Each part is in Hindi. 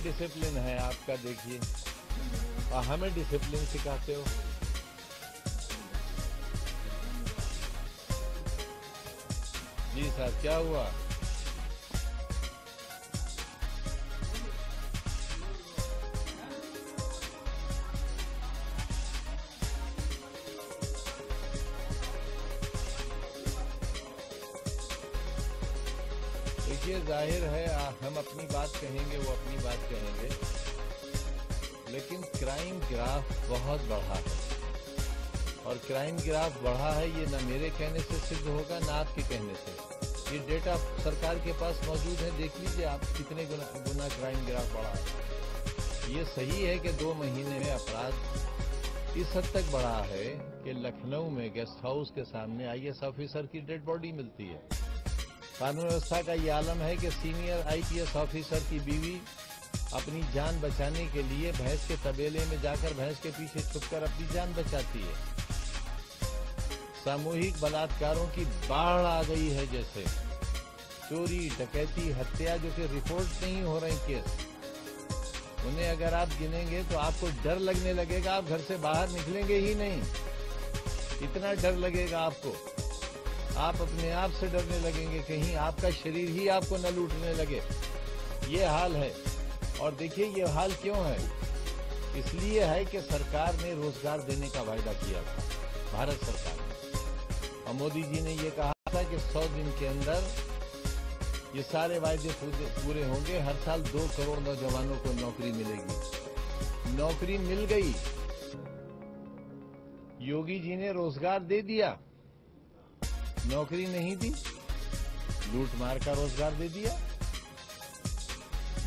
डिसिप्लिन है आपका, देखिए, और हमें डिसिप्लिन सिखाते हो। जी सर, क्या हुआ? देखिए, जाहिर है हम अपनी बात कहेंगे, वो अपनी बात कहेंगे, लेकिन क्राइम ग्राफ बहुत बढ़ा है। और क्राइम ग्राफ बढ़ा है, ये न मेरे कहने से सिद्ध होगा, न आपके कहने से। ये डेटा सरकार के पास मौजूद है, देख लीजिए आप कितने गुना क्राइम ग्राफ बढ़ा है। ये सही है कि 2 महीने में अपराध इस हद तक बढ़ा है कि लखनऊ में गेस्ट हाउस के सामने आईएएस ऑफिसर की डेड बॉडी मिलती है। कानून व्यवस्था का ये आलम है कि सीनियर आईपीएस ऑफिसर की बीवी अपनी जान बचाने के लिए भैंस के तबेले में जाकर भैंस के पीछे छुपकर अपनी जान बचाती है। सामूहिक बलात्कारों की बाढ़ आ गई है, जैसे चोरी, डकैती, हत्या, जो कि रिपोर्ट नहीं हो रही केस, उन्हें अगर आप गिनेंगे तो आपको डर लगने लगेगा, आप घर से बाहर निकलेंगे ही नहीं, इतना डर लगेगा आपको। आप अपने आप से डरने लगेंगे, कहीं आपका शरीर ही आपको न लूटने लगे। ये हाल है। और देखिए, ये हाल क्यों है? इसलिए है कि सरकार ने रोजगार देने का वायदा किया था, भारत सरकार ने, और मोदी जी ने ये कहा था कि 100 दिन के अंदर ये सारे वायदे पूरे होंगे, हर साल 2 करोड़ नौजवानों को नौकरी मिलेगी। नौकरी मिल गई, योगी जी ने रोजगार दे दिया, नौकरी नहीं दी, लूटमार का रोजगार दे दिया,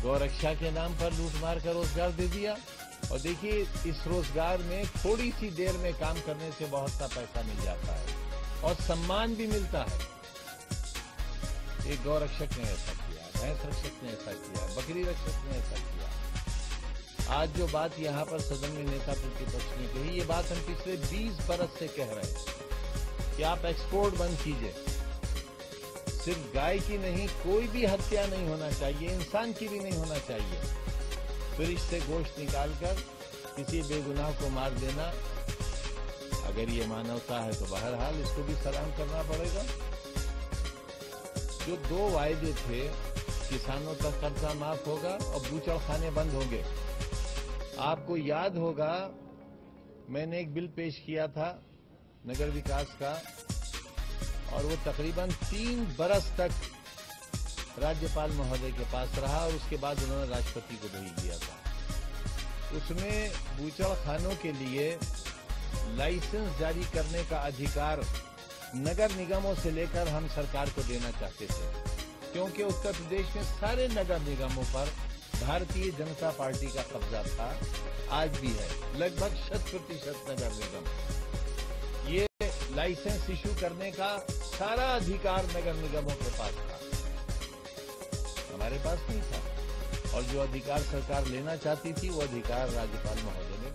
गौरक्षा के नाम पर लूटमार का रोजगार दे दिया। और देखिए, इस रोजगार में थोड़ी सी देर में काम करने से बहुत सा पैसा मिल जाता है और सम्मान भी मिलता है। एक गौरक्षक ने ऐसा किया, भैंस रक्षक ने ऐसा किया, बकरी रक्षक ने ऐसा किया। आज जो बात यहाँ पर सदन में नेता प्रतिपक्ष ने कही, ये बात हम पिछले 20 बरस से कह रहे हैं कि आप एक्सपोर्ट बंद कीजिए। सिर्फ गाय की नहीं, कोई भी हत्या नहीं होना चाहिए, इंसान की भी नहीं होना चाहिए। फ्रिज से गोश्त निकालकर किसी बेगुनाह को मार देना, अगर ये मानवता है तो बहरहाल इसको भी सलाम करना पड़ेगा। जो 2 वायदे थे, किसानों का कर्जा माफ होगा और बूचड़खाने बंद होंगे। आपको याद होगा, मैंने एक बिल पेश किया था नगर विकास का, और वो तकरीबन 3 बरस तक राज्यपाल महोदय के पास रहा, और उसके बाद उन्होंने राष्ट्रपति को भेज दिया था। उसमें बूचड़खानों के लिए लाइसेंस जारी करने का अधिकार नगर निगमों से लेकर हम सरकार को देना चाहते थे, क्योंकि उत्तर प्रदेश में सारे नगर निगमों पर भारतीय जनता पार्टी का कब्जा था, आज भी है, लगभग 100% नगर निगम। ये लाइसेंस इशू करने का सारा अधिकार नगर निगमों के पास था, हमारे पास नहीं था। और जो अधिकार सरकार लेना चाहती थी, वो अधिकार राज्यपाल महोदय ने